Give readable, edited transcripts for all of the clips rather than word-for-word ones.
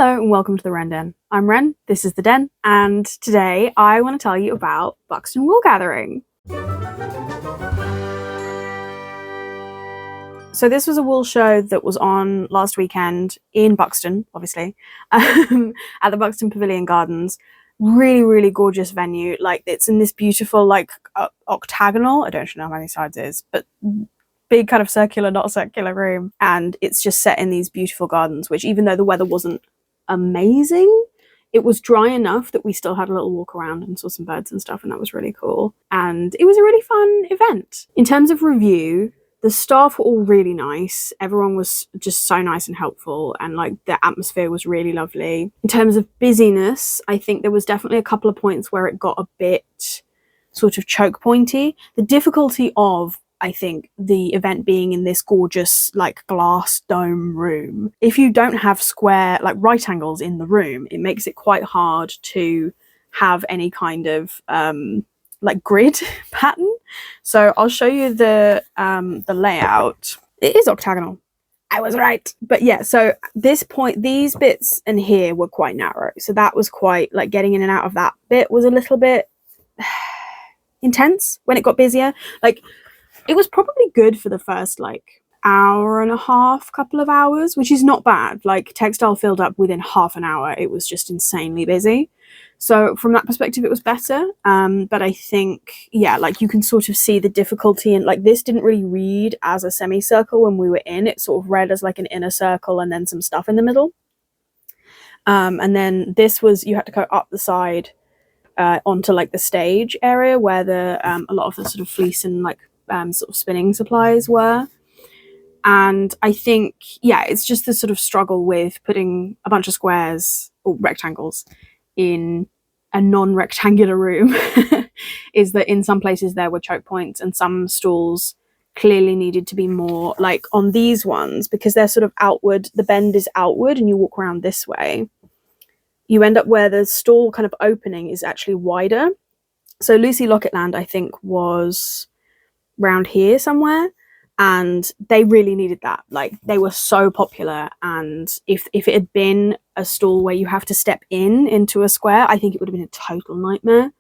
Hello and welcome to the Wren Den. I'm Wren, this is the Den, and today I want to tell you about Buxton Wool Gathering. So this was a wool show that was on last weekend in Buxton, obviously, at the Buxton Pavilion Gardens. Really gorgeous venue. Like, it's in this beautiful octagonal, I don't know how many sides it is, but big kind of circular, not circular room, and it's just set in these beautiful gardens, which, even though the weather wasn't amazing, it was dry enough that we still had a little walk around and saw some birds and stuff, and that was really cool. And it was a really fun event. In terms of review, the staff were all really nice. Everyone was just so nice and helpful, and like the atmosphere was really lovely. In terms of busyness, I think there was definitely a couple of points where it got a bit sort of choke pointy. The difficulty of, I think, the event being in this gorgeous like glass dome room, if you don't have square like right angles in the room, it makes it quite hard to have any kind of like grid pattern. So I'll show you the layout. It is octagonal, I was right. But yeah, so this point, these bits in here were quite narrow, so that was quite like getting in and out of that bit was a little bit intense. When it got busier, like, it was probably good for the first like hour and a half, couple of hours, which is not bad. Like, textile filled up within half an hour. It was just insanely busy. So from that perspective, it was better. But I think, yeah, like, you can sort of see the difficulty, and like, this didn't really read as a semicircle when we were in. It sort of read as like an inner circle and then some stuff in the middle. And then this was, you had to go up the side onto like the stage area where the a lot of the sort of fleece and like sort of spinning supplies were. And I think, yeah, it's just the sort of struggle with putting a bunch of squares or rectangles in a non-rectangular room is that in some places there were choke points, and some stalls clearly needed to be more like on these ones, because they're sort of outward, the bend is outward and you walk around this way, you end up where the stall kind of opening is actually wider. So Lucy Locketland, I think, was round here somewhere, and they really needed that. Like, they were so popular, and if it had been a stall where you have to step into a square, I think it would have been a total nightmare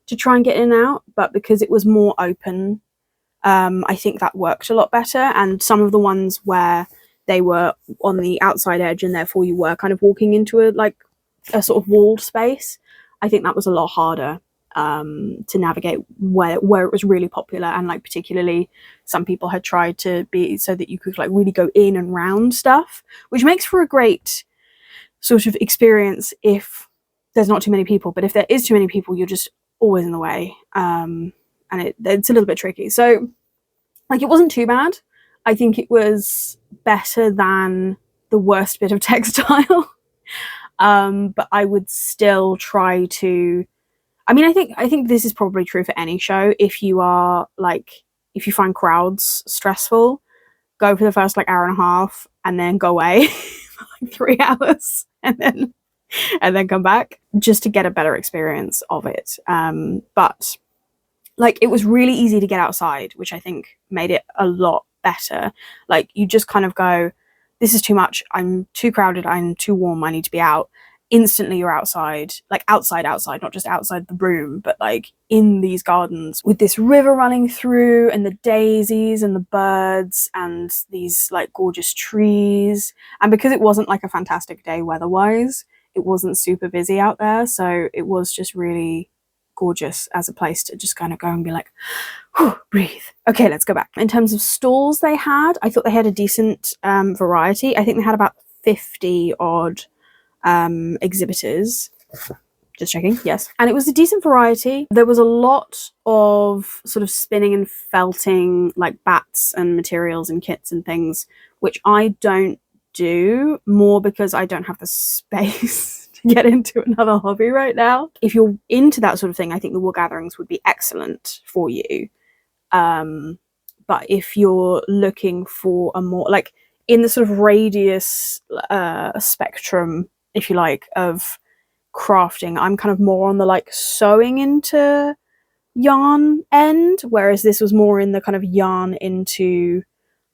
to try and get in and out. But because it was more open, I think that worked a lot better. And some of the ones where they were on the outside edge and therefore you were kind of walking into a sort of walled space, I think that was a lot harder to navigate where it was really popular. And like, particularly, some people had tried to be so that you could like really go in and round stuff, which makes for a great sort of experience if there's not too many people. But if there is too many people, you're just always in the way, and it's a little bit tricky. So like, it wasn't too bad. I think it was better than the worst bit of textile. But I would still try to, I mean, I think this is probably true for any show. If you if you find crowds stressful, go for the first like hour and a half and then go away for like 3 hours and then come back, just to get a better experience of it. But like, it was really easy to get outside, which I think made it a lot better. Like, you just kind of go, this is too much, I'm too crowded, I'm too warm, I need to be out. Instantly you're outside, like outside, not just outside the room, but like in these gardens with this river running through, and the daisies and the birds and these like gorgeous trees. And because it wasn't like a fantastic day weather-wise, it wasn't super busy out there, so it was just really gorgeous as a place to just kind of go and be like, whew, breathe. Okay, let's go back. In terms of stalls they had, I thought they had a decent variety. I think they had about 50 odd exhibitors. Just checking, yes. And it was a decent variety. There was a lot of sort of spinning and felting, like bats and materials and kits and things, which I don't do, more because I don't have the space to get into another hobby right now. If you're into that sort of thing, I think the wool gatherings would be excellent for you. But if you're looking for a more like in the sort of radius spectrum, if you like, of crafting, I'm kind of more on the like sewing into yarn end, whereas this was more in the kind of yarn into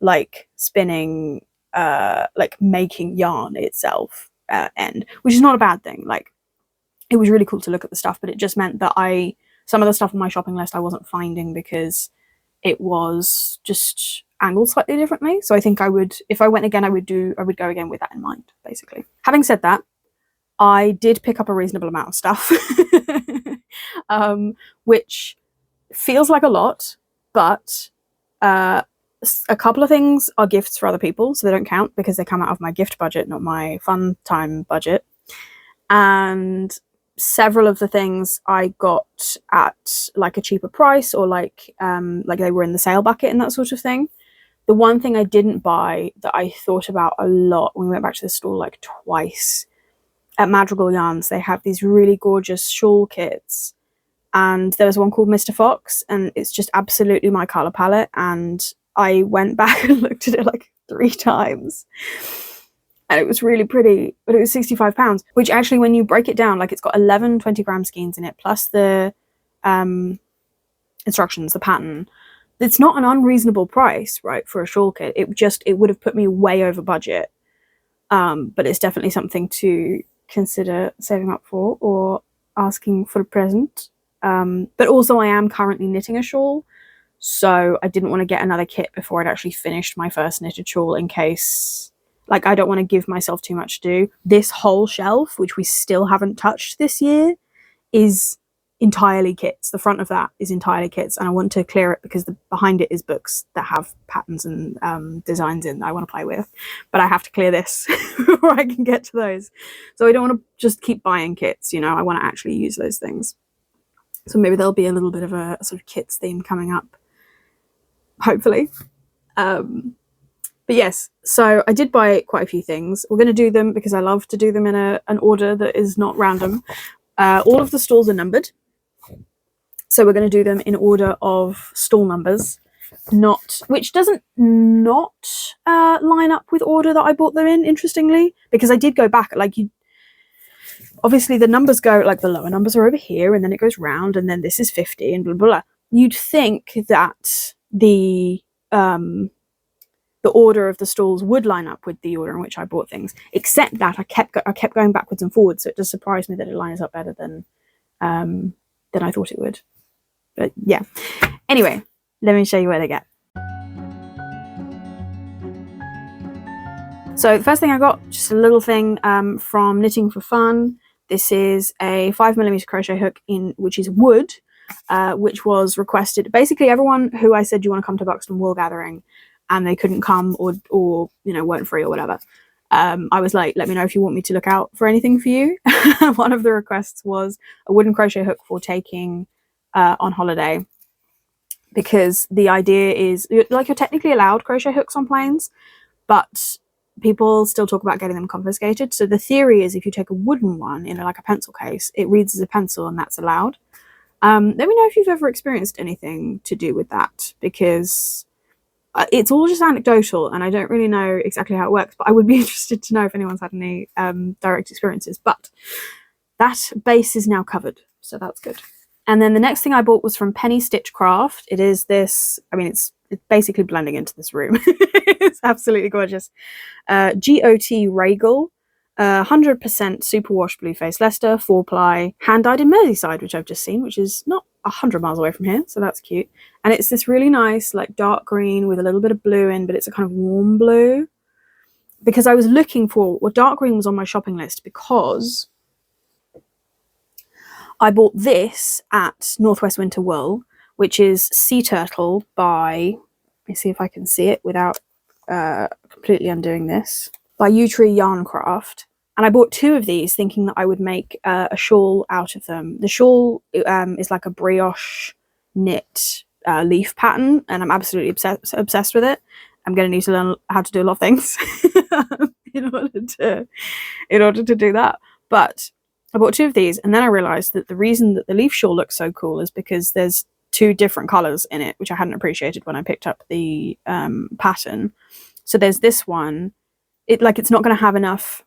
like spinning, like making yarn itself end, which is not a bad thing. Like, it was really cool to look at the stuff, but it just meant that some of the stuff on my shopping list I wasn't finding because it was just angled slightly differently. So I think if I went again, I would go again with that in mind, basically. Having said that, I did pick up a reasonable amount of stuff, which feels like a lot, but a couple of things are gifts for other people, so they don't count because they come out of my gift budget, not my fun time budget. And several of the things I got at like a cheaper price, or like they were in the sale bucket and that sort of thing. The one thing I didn't buy that I thought about a lot when we went back to the store like twice, at Madrigal Yarns, they have these really gorgeous shawl kits, and there was one called Mr. Fox, and it's just absolutely my colour palette, and I went back and looked at it like 3 times. And it was really pretty, but it was £65, which actually, when you break it down, like, it's got 11 20-gram skeins in it, plus the instructions, the pattern. It's not an unreasonable price, right, for a shawl kit. It would have put me way over budget. But it's definitely something to consider saving up for or asking for a present. But also, I am currently knitting a shawl, so I didn't want to get another kit before I'd actually finished my first knitted shawl, in case... Like, I don't want to give myself too much to do. This whole shelf, which we still haven't touched this year, is entirely kits. The front of that is entirely kits, and I want to clear it because behind it is books that have patterns and designs in that I want to play with. But I have to clear this before I can get to those. So I don't want to just keep buying kits, you know. I want to actually use those things. So maybe there'll be a little bit of a sort of kits theme coming up, hopefully. But yes, so I did buy quite a few things. We're going to do them because I love to do them in an order that is not random. All of the stalls are numbered, so we're going to do them in order of stall numbers, which doesn't not line up with order that I bought them in, interestingly, because I did go back, like, obviously the numbers go, like, the lower numbers are over here, and then it goes round, and then this is 50, and blah, blah, blah. You'd think that the order of the stalls would line up with the order in which I bought things, except that I kept going backwards and forwards, so it does surprise me that it lines up better than I thought it would. But yeah. Anyway, let me show you where they get. So the first thing I got, just a little thing from Knitting for Fun. This is a 5mm crochet hook which is wood, which was requested. Basically, everyone who I said, do you want to come to Buxton Wool Gathering, and they couldn't come or you know, weren't free or whatever, I was like, let me know if you want me to look out for anything for you. One of the requests was a wooden crochet hook for taking on holiday, because the idea is, like, you're technically allowed crochet hooks on planes, but people still talk about getting them confiscated. So the theory is, if you take a wooden one in like a pencil case, it reads as a pencil, and that's allowed. Let me know if you've ever experienced anything to do with that, because it's all just anecdotal and I don't really know exactly how it works, but I would be interested to know if anyone's had any direct experiences. But that base is now covered, so that's good. And then the next thing I bought was from Penny Stitch Craft. It is this, I mean, it's basically blending into this room. It's absolutely gorgeous. GOT Regal, 100% superwash blue face Leicester, 4-ply, hand-dyed in Merseyside, which I've just seen, which is not 100 miles away from here, so that's cute. And it's this really nice, like, dark green with a little bit of blue in, but it's a kind of warm blue. Because I was looking for, well, dark green was on my shopping list because I bought this at Northwest Winter Wool, which is Sea Turtle by, let me see if I can see it without completely undoing this, by Utree Yarn Craft. And I bought 2 of these thinking that I would make a shawl out of them. The shawl is like a brioche knit leaf pattern, and I'm absolutely obsessed with it. I'm going to need to learn how to do a lot of things in order to do that. But I bought 2 of these, and then I realised that the reason that the leaf shawl looks so cool is because there's 2 different colours in it, which I hadn't appreciated when I picked up the pattern. So there's this one. It's not going to have enough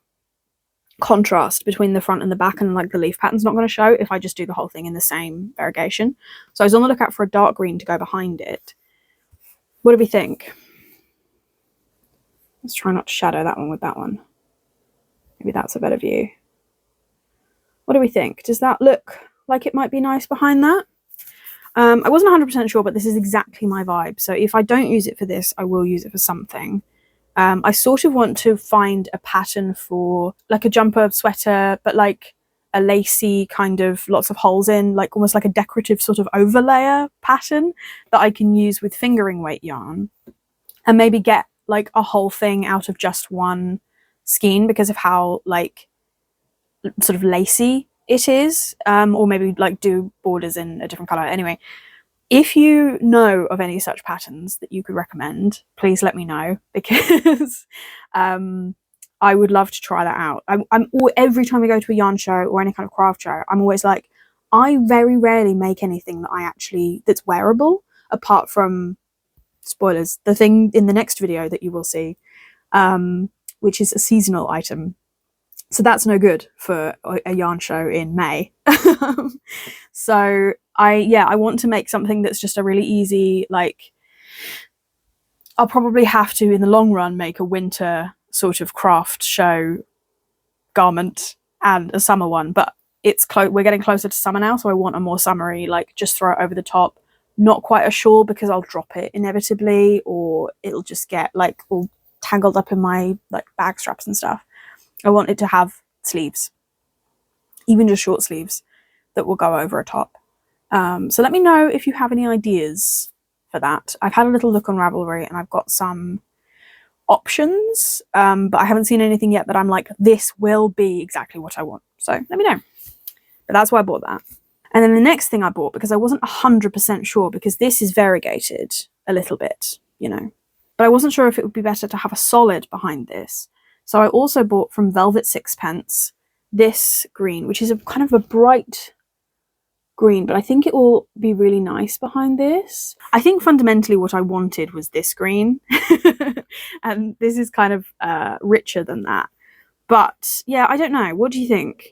contrast between the front and the back, and like the leaf pattern's not going to show if I just do the whole thing in the same variegation. So I was on the lookout for a dark green to go behind it. What do we think? Let's try not to shadow that one with that one. Maybe that's a better view. What do we think? Does that look like it might be nice behind that? I wasn't 100% sure, but this is exactly my vibe. So if I don't use it for this, I will use it for something. I sort of want to find a pattern for like a jumper sweater, but like a lacy kind of lots of holes in, like almost like a decorative sort of overlayer pattern that I can use with fingering weight yarn, and maybe get like a whole thing out of just one skein because of how like sort of lacy it is, or maybe like do borders in a different color. Anyway, if you know of any such patterns that you could recommend, please let me know, because I would love to try that out. Every time I go to a yarn show or any kind of craft show, I'm always like, I very rarely make anything that's wearable, apart from, spoilers, the thing in the next video that you will see, which is a seasonal item. So that's no good for a yarn show in May. So I want to make something that's just a really easy, like, I'll probably have to in the long run make a winter sort of craft show garment and a summer one, but we're getting closer to summer now, so I want a more summery, like, just throw it over the top, not quite a shawl because I'll drop it inevitably, or it'll just get like all tangled up in my like bag straps and stuff. I want it to have sleeves, even just short sleeves that will go over a top. So let me know if you have any ideas for that. I've had a little look on Ravelry and I've got some options, but I haven't seen anything yet that I'm like, this will be exactly what I want. So let me know. But that's why I bought that. And then the next thing I bought, because I wasn't 100% sure, because this is variegated a little bit, you know, but I wasn't sure if it would be better to have a solid behind this. So I also bought from Velvet Sixpence this green, which is a kind of a bright green, but I think it will be really nice behind this. I think fundamentally what I wanted was this green, and this is kind of richer than that. But yeah, I don't know. What do you think?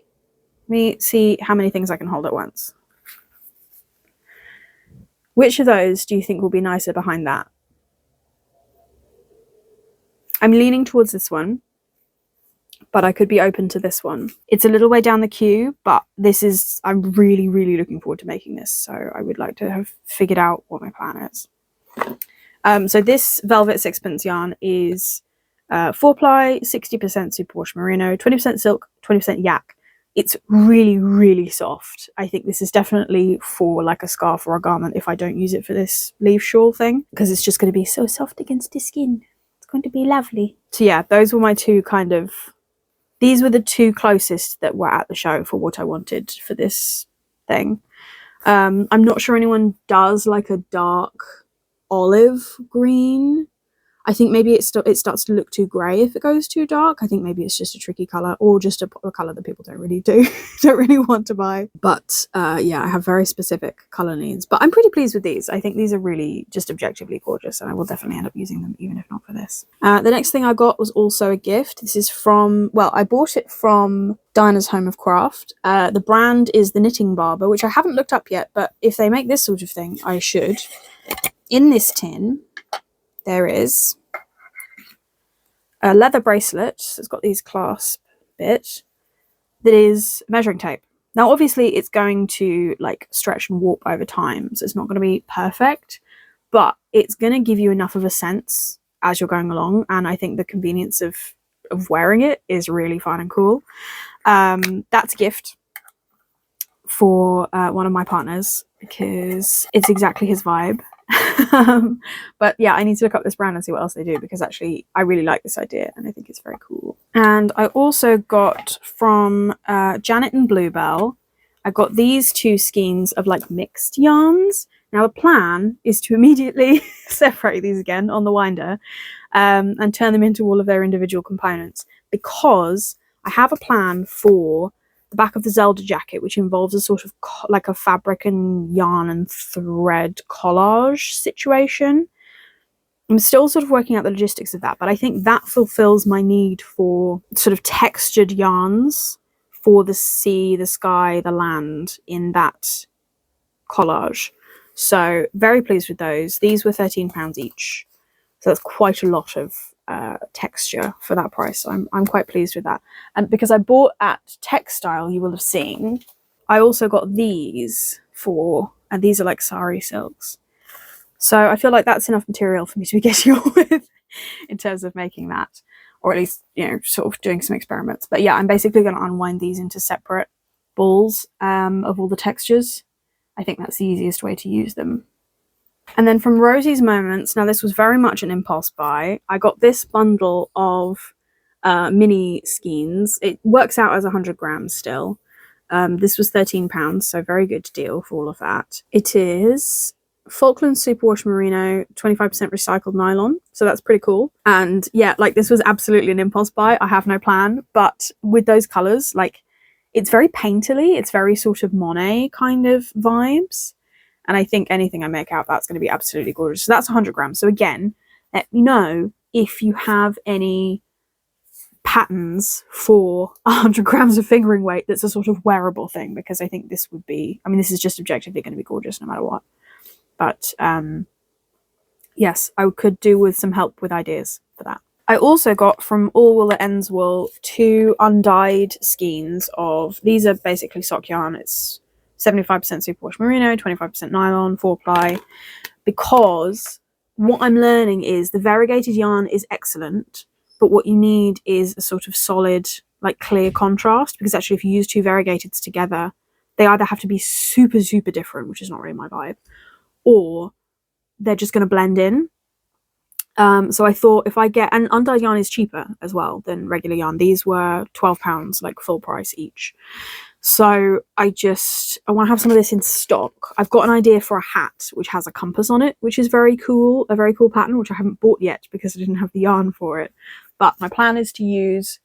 Let me see how many things I can hold at once. Which of those do you think will be nicer behind that? I'm leaning towards this one, but I could be open to this one. It's a little way down the queue, but I'm really, really looking forward to making this. So I would like to have figured out what my plan is. So this Velvet Sixpence yarn is 4-ply, 60% superwash merino, 20% silk, 20% yak. It's really, really soft. I think this is definitely for like a scarf or a garment if I don't use it for this leaf shawl thing, because it's just going to be so soft against the skin. It's going to be lovely. So yeah, those were my two these were the two closest that were at the show for what I wanted for this thing. I'm not sure anyone does like a dark olive green. I think maybe it starts to look too grey if it goes too dark. I think maybe it's just a tricky colour, or just a colour that people don't really want to buy. But yeah, I have very specific colour needs. But I'm pretty pleased with these. I think these are really just objectively gorgeous, and I will definitely end up using them, even if not for this. The next thing I got was also a gift. This is I bought it from Dinah's Home of Craft. The brand is The Knitting Barber, which I haven't looked up yet, but if they make this sort of thing, I should. In this tin, there is a leather bracelet. So it's got these clasp bits that is measuring tape. Now, obviously, it's going to like stretch and warp over time, so it's not going to be perfect, but it's going to give you enough of a sense as you're going along, and I think the convenience of wearing it is really fun and cool. That's a gift for one of my partners because it's exactly his vibe. But yeah, I need to look up this brand and see what else they do, because actually I really like this idea and I think it's very cool. And I also got from Janet and Bluebell, I got these two skeins of like mixed yarns. Now the plan is to immediately separate these again on the winder and turn them into all of their individual components, because I have a plan for the back of the Zelda jacket, which involves a sort of like a fabric and yarn and thread collage situation. I'm still sort of working out the logistics of that, but I think that fulfills my need for sort of textured yarns for the sea, the sky, the land in that collage. So very pleased with those. These were £13 each. So that's quite a lot of texture for that price. So I'm quite pleased with that. And because I bought at Textile, you will have seen, I also got these and these are like sari silks. So I feel like that's enough material for me to be getting on with in terms of making that, or at least, sort of doing some experiments. But yeah, I'm basically going to unwind these into separate balls of all the textures. I think that's the easiest way to use them. And then from Rosie's Moments, now this was very much an impulse buy. I got this bundle of mini skeins. It works out as 100 grams still. This was £13, so very good deal for all of that. It is Falkland Superwash Merino, 25% recycled nylon, so that's pretty cool. And yeah, like, this was absolutely an impulse buy. I have no plan, but with those colours, like, it's very painterly. It's very sort of Monet kind of vibes. And I think anything I make out, that's going to be absolutely gorgeous. So that's 100 grams. So again, let me know if you have any patterns for 100 grams of fingering weight that's a sort of wearable thing, because I think this would be, I mean, this is just objectively going to be gorgeous no matter what. But yes, I could do with some help with ideas for that. I also got from All Wool That Ends Wool 2 undyed skeins of, these are basically sock yarn. It's 75% superwash merino, 25% nylon, 4-ply, because what I'm learning is the variegated yarn is excellent, but what you need is a sort of solid, like, clear contrast, because actually if you use two variegateds together, they either have to be super, super different, which is not really my vibe, or they're just going to blend in. So I thought if I get, and undyed yarn is cheaper as well than regular yarn. These were £12, like full price each. So I want to have some of this in stock. I've got an idea for a hat which has a compass on it, which is very cool, a very cool pattern, which I haven't bought yet because I didn't have the yarn for it. But my plan is to use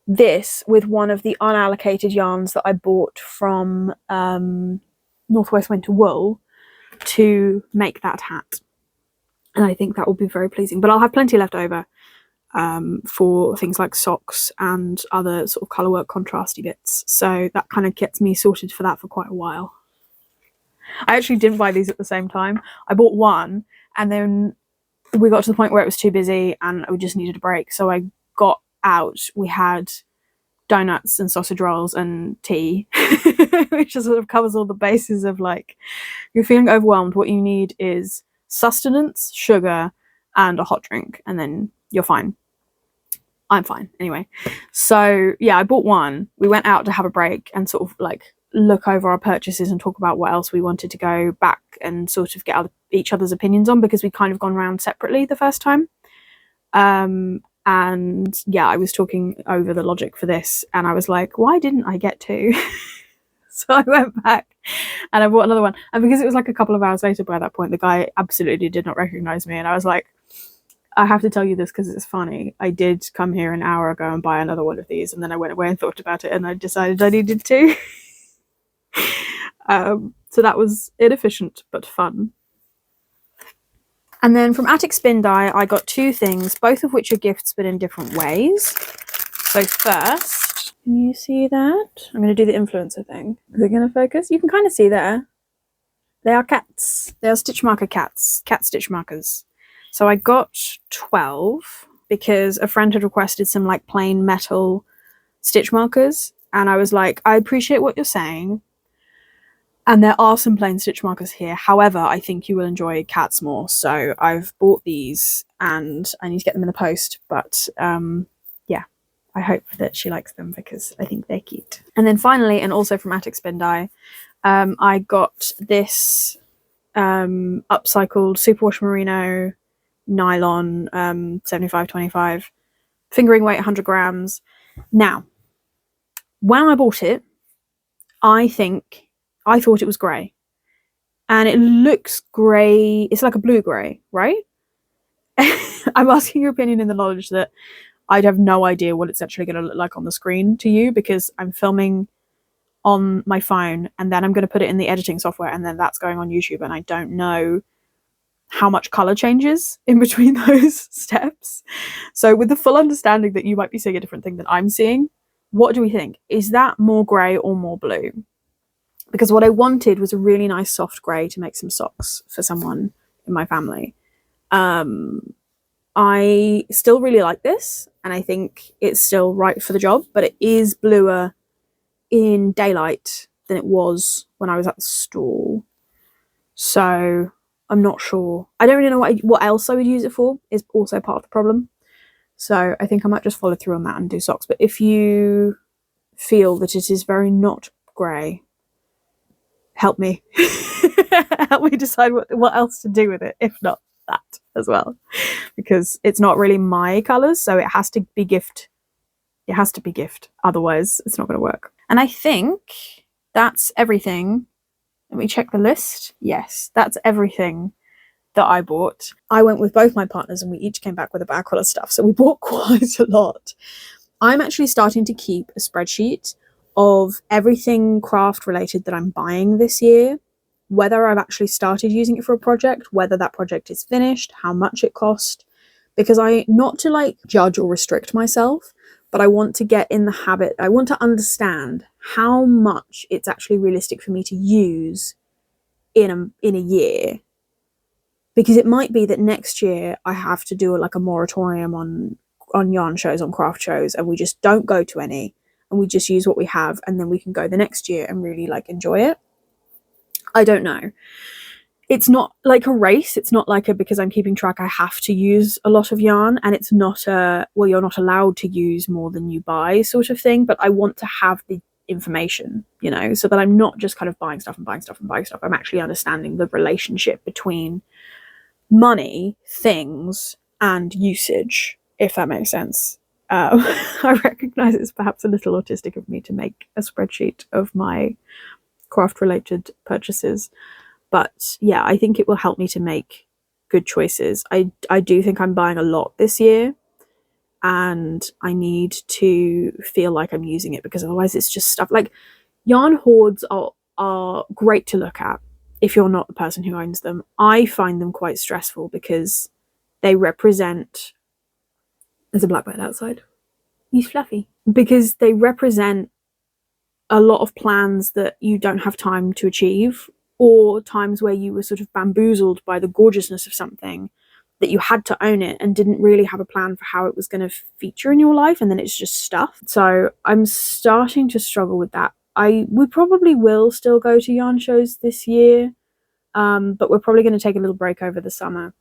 this with one of the unallocated yarns that I bought from Northwest Winter Wool to make that hat. And I think that will be very pleasing. But I'll have plenty left over for things like socks and other sort of colourwork contrasty bits. So that kind of gets me sorted for that for quite a while. I actually didn't buy these at the same time. I bought one, and then we got to the point where it was too busy and we just needed a break. So I got out. We had donuts and sausage rolls and tea, which just sort of covers all the bases of, like, you're feeling overwhelmed. What you need is sustenance, sugar, and a hot drink, and then you're fine. I'm fine anyway. So yeah, I bought one. We went out to have a break and sort of like look over our purchases and talk about what else we wanted to go back and sort of get each other's opinions on, because we'd kind of gone around separately the first time. And yeah, I was talking over the logic for this, and I was like, why didn't I get two? So I went back and I bought another one. And because it was like a couple of hours later by that point, the guy absolutely did not recognize me. And I was like, I have to tell you this because it's funny. I did come here an hour ago and buy another one of these. And then I went away and thought about it, and I decided I needed to. So that was inefficient but fun. And then from Attic Spin Dye, I got two things, both of which are gifts but in different ways. So first, can you see that? I'm going to do the influencer thing. Is it going to focus? You can kind of see there. They are cats. They are stitch marker cats. Cat stitch markers. So I got 12 because a friend had requested some like plain metal stitch markers. And I was like, I appreciate what you're saying. And there are some plain stitch markers here. However, I think you will enjoy cats more. So I've bought these and I need to get them in the post. But yeah, I hope that she likes them because I think they're cute. And then finally, and also from Attic Spin Dye, I got this upcycled superwash merino nylon 75-25, fingering weight 100 grams. Now, when I bought it, I thought it was grey, and it looks grey. It's like a blue grey, right? I'm asking your opinion in the knowledge that I'd have no idea what it's actually going to look like on the screen to you, because I'm filming on my phone and then I'm going to put it in the editing software and then that's going on YouTube, and I don't know how much color changes in between those steps. So with the full understanding that you might be seeing a different thing than I'm seeing, what do we think? Is that more grey or more blue? Because what I wanted was a really nice soft grey to make some socks for someone in my family. I still really like this, and I think it's still right for the job, but it is bluer in daylight than it was when I was at the store. So I'm not sure. I don't really know what else I would use it for, is also part of the problem. So I think I might just follow through on that and do socks. But if you feel that it is very not grey, help me. Help me decide what else to do with it, if not that as well. Because it's not really my colours, so it has to be gift. It has to be gift. Otherwise, it's not going to work. And I think that's everything. Let me check the list. Yes, that's everything that I bought. I went with both my partners and we each came back with a bag full of stuff. So we bought quite a lot. I'm actually starting to keep a spreadsheet of everything craft related that I'm buying this year, whether I've actually started using it for a project, whether that project is finished, how much it cost, because not to like judge or restrict myself, but I want to get in the habit. I want to understand how much it's actually realistic for me to use in a year, because it might be that next year I have to do like a moratorium on yarn shows, on craft shows, and we just don't go to any, and we just use what we have, and then we can go the next year and really like enjoy it. I don't know. It's not like a race. It's not like because I'm keeping track I have to use a lot of yarn, and it's not well, you're not allowed to use more than you buy sort of thing, but I want to have the information, so that I'm not just kind of buying stuff and buying stuff and buying stuff. I'm actually understanding the relationship between money, things, and usage, if that makes sense. I recognize it's perhaps a little autistic of me to make a spreadsheet of my craft related purchases, but yeah, I think it will help me to make good choices. I do think I'm buying a lot this year, and I need to feel like I'm using it, because otherwise it's just stuff. Like, yarn hoards are great to look at if you're not the person who owns them. I find them quite stressful because they represent... There's a blackbird outside. He's fluffy. Because they represent a lot of plans that you don't have time to achieve, or times where you were sort of bamboozled by the gorgeousness of something, that you had to own it and didn't really have a plan for how it was going to feature in your life, and then it's just stuff. So I'm starting to struggle with that. We probably will still go to yarn shows this year, but we're probably going to take a little break over the summer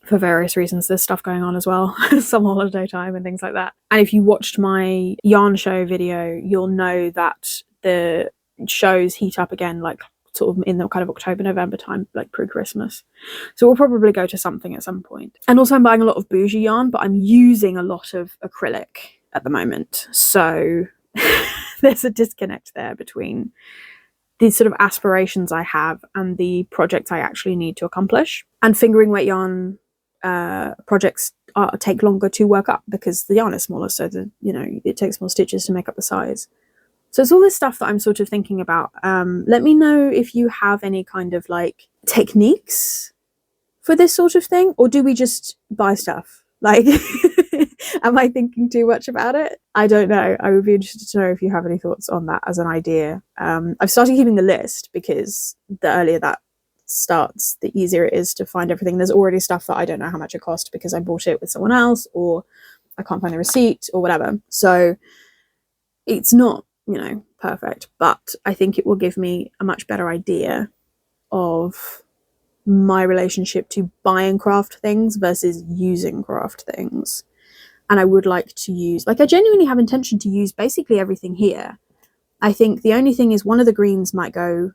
for various reasons. There's stuff going on as well, summer holiday time and things like that. And if you watched my yarn show video, you'll know that the shows heat up again, like sort of in the kind of October, November time, like pre-Christmas. So we'll probably go to something at some point. And also I'm buying a lot of bougie yarn, but I'm using a lot of acrylic at the moment. So there's a disconnect there between the sort of aspirations I have and the projects I actually need to accomplish. And fingering weight yarn projects take longer to work up because the yarn is smaller, so it takes more stitches to make up the size. So it's all this stuff that I'm sort of thinking about. Let me know if you have any kind of like techniques for this sort of thing, or do we just buy stuff? Like, am I thinking too much about it? I don't know. I would be interested to know if you have any thoughts on that as an idea. I've started keeping the list because the earlier that starts, the easier it is to find everything. There's already stuff that I don't know how much it cost because I bought it with someone else, or I can't find the receipt or whatever. So it's not, perfect, but I think it will give me a much better idea of my relationship to buying craft things versus using craft things. And I would like to use, I genuinely have intention to use basically everything here. I think the only thing is one of the greens might go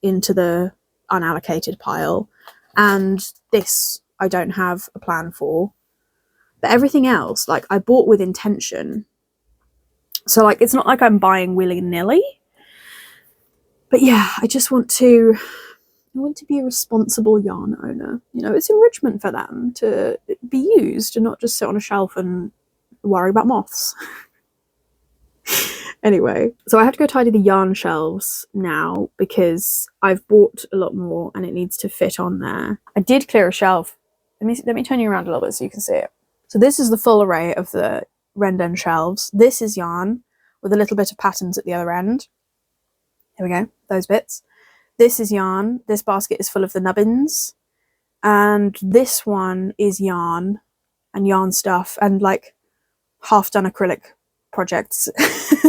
into the unallocated pile, and this I don't have a plan for, but everything else I bought with intention. So it's not like I'm buying willy-nilly, but yeah, I want to be a responsible yarn owner. It's enrichment for them to be used and not just sit on a shelf and worry about moths. Anyway, so I have to go tidy the yarn shelves now because I've bought a lot more and it needs to fit on there. I did clear a shelf. Let me turn you around a little bit so you can see it. So this is the full array of the Rendon shelves. This is yarn with a little bit of patterns at the other end. Here we go, those bits. This is yarn. This basket is full of the nubbins. And this one is yarn and yarn stuff and like half done acrylic projects,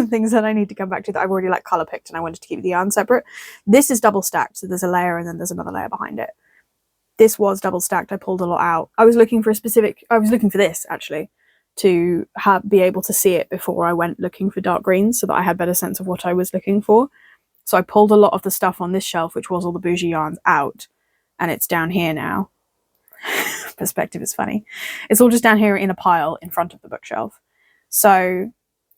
things that I need to come back to that I've already like color picked and I wanted to keep the yarn separate. This is double stacked, so there's a layer and then there's another layer behind it. This was double stacked. I pulled a lot out. I was looking for this actually to be able to see it before I went looking for dark greens so that I had better sense of what I was looking for. So I pulled a lot of the stuff on this shelf, which was all the bougie yarns, out, and it's down here now. Perspective is funny. It's all just down here in a pile in front of the bookshelf. So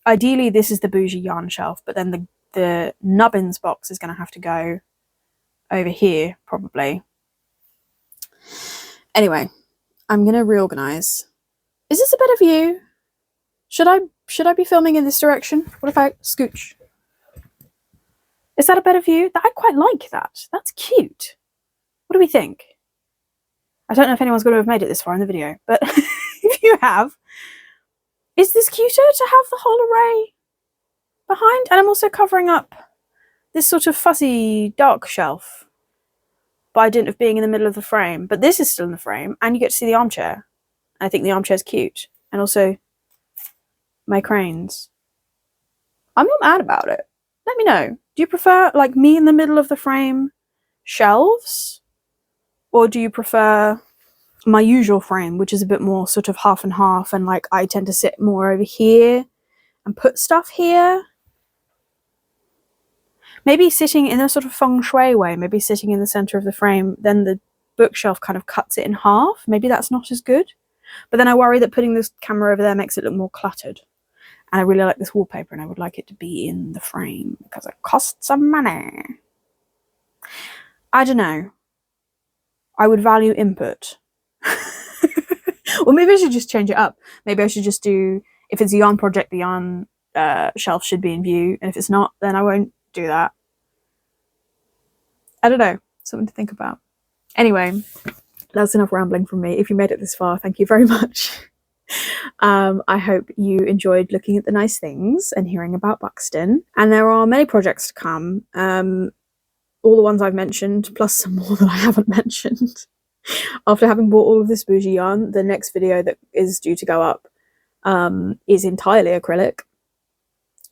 ideally this is the bougie yarn shelf, but then the nubbins box is going to have to go over here probably. Anyway, I'm going to reorganize. Is this a better view? Should I be filming in this direction? What if I scooch? Is that a better view? I quite like that. That's cute. What do we think? I don't know if anyone's going to have made it this far in the video, but if you have, is this cuter to have the whole array behind? And I'm also covering up this sort of fuzzy dark shelf by dint of being in the middle of the frame. But this is still in the frame, and you get to see the armchair. I think the armchair's cute. And also my cranes. I'm not mad about it. Let me know. Do you prefer like me in the middle of the frame shelves? Or do you prefer my usual frame, which is a bit more sort of half and half, and like I tend to sit more over here and put stuff here? Maybe sitting in a sort of feng shui way, maybe sitting in the center of the frame, then the bookshelf kind of cuts it in half. Maybe that's not as good. But then I worry that putting this camera over there makes it look more cluttered. And I really like this wallpaper and I would like it to be in the frame because it costs some money. I don't know. I would value input. Or maybe I should just change it up. Maybe I should just do, if it's a yarn project, the yarn shelf should be in view. And if it's not, then I won't do that. I don't know. Something to think about. Anyway, that's enough rambling from me. If you made it this far, thank you very much. I hope you enjoyed looking at the nice things and hearing about Buxton. And there are many projects to come. All the ones I've mentioned, plus some more that I haven't mentioned. After having bought all of this bougie yarn, the next video that is due to go up is entirely acrylic.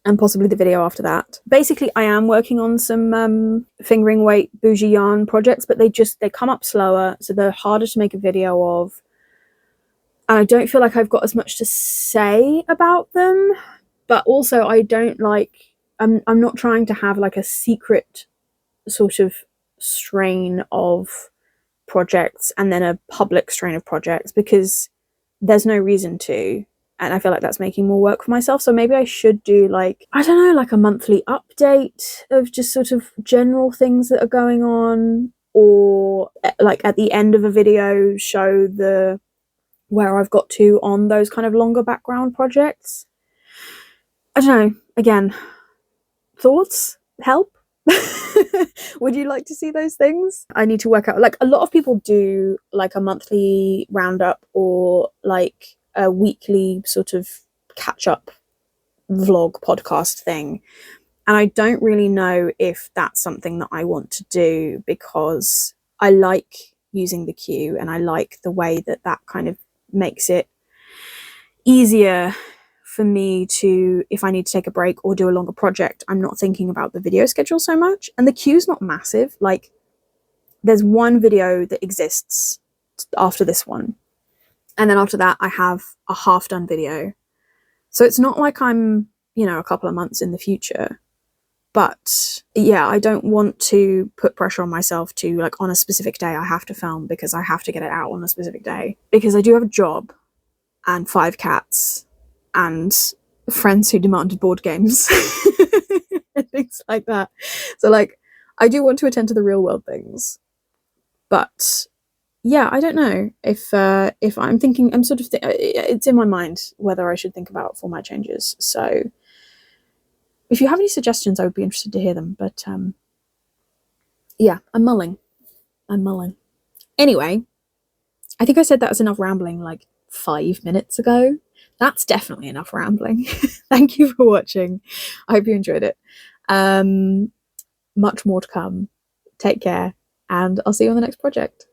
And possibly the video after that. Basically, I am working on some fingering weight bougie yarn projects, but they come up slower, so they're harder to make a video of. And I don't feel like I've got as much to say about them, but also I don't like, I'm not trying to have like a secret sort of strain of projects and then a public strain of projects, because there's no reason to. And I feel like that's making more work for myself. So maybe I should do like, I don't know, like a monthly update of just sort of general things that are going on, or like at the end of a video show where I've got to on those kind of longer background projects. I don't know. Again, thoughts? Help? Would you like to see those things? I need to work out, like a lot of people do like a monthly roundup or like a weekly sort of catch-up vlog podcast thing, and I don't really know if that's something that I want to do, because I like using the queue and I like the way that kind of makes it easier for me to, if I need to take a break or do a longer project, I'm not thinking about the video schedule so much. And the queue's not massive. Like there's one video that exists after this one, and then after that I have a half done video. So it's not like I'm, you know, a couple of months in the future. But yeah, I don't want to put pressure on myself to like on a specific day I have to film because I have to get it out on a specific day, because I do have a job and 5 cats and friends who demanded board games and things like that. So like I do want to attend to the real world things. But yeah, I don't know if I'm thinking, I'm sort of it's in my mind whether I should think about format changes. So if you have any suggestions, I would be interested to hear them. But yeah, I'm mulling. Anyway, I think I said that was enough rambling like 5 minutes ago. That's definitely enough rambling. Thank you for watching. I hope you enjoyed it. Much more to come. Take care, and I'll see you on the next project.